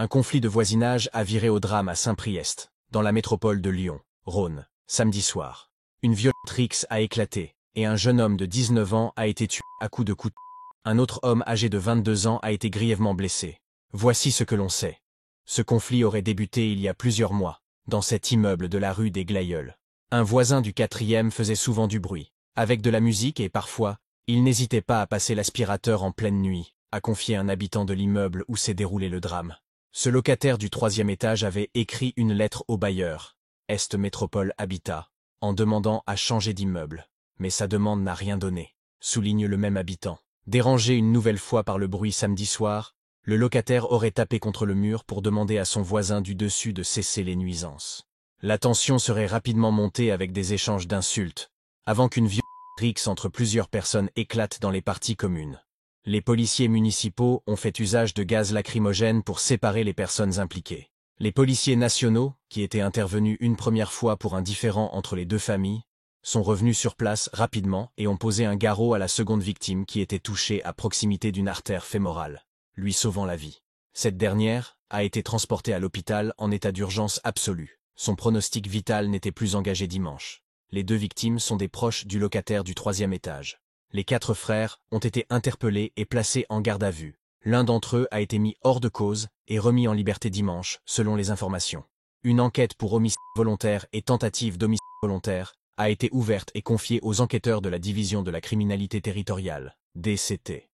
Un conflit de voisinage a viré au drame à Saint-Priest, dans la métropole de Lyon, Rhône, samedi soir. Une violente rixe a éclaté, et un jeune homme de 19 ans a été tué à coups de couteau. Un autre homme âgé de 22 ans a été grièvement blessé. Voici ce que l'on sait. Ce conflit aurait débuté il y a plusieurs mois, dans cet immeuble de la rue des Glaïeuls. Un voisin du 4e faisait souvent du bruit, avec de la musique et parfois, il n'hésitait pas à passer l'aspirateur en pleine nuit, a confié un habitant de l'immeuble où s'est déroulé le drame. Ce locataire du 3e étage avait écrit une lettre au bailleur, Est Métropole Habitat, en demandant à changer d'immeuble. Mais sa demande n'a rien donné, souligne le même habitant. Dérangé une nouvelle fois par le bruit samedi soir, le locataire aurait tapé contre le mur pour demander à son voisin du dessus de cesser les nuisances. La tension serait rapidement montée avec des échanges d'insultes, avant qu'une violente rixe entre plusieurs personnes éclate dans les parties communes. Les policiers municipaux ont fait usage de gaz lacrymogène pour séparer les personnes impliquées. Les policiers nationaux, qui étaient intervenus une première fois pour un différend entre les deux familles, sont revenus sur place rapidement et ont posé un garrot à la seconde victime qui était touchée à proximité d'une artère fémorale, lui sauvant la vie. Cette dernière a été transportée à l'hôpital en état d'urgence absolue. Son pronostic vital n'était plus engagé dimanche. Les deux victimes sont des proches du locataire du 3e étage. Les 4 frères ont été interpellés et placés en garde à vue. L'un d'entre eux a été mis hors de cause et remis en liberté dimanche, selon les informations. Une enquête pour homicide volontaire et tentative d'homicide volontaire a été ouverte et confiée aux enquêteurs de la division de la criminalité territoriale, DCT.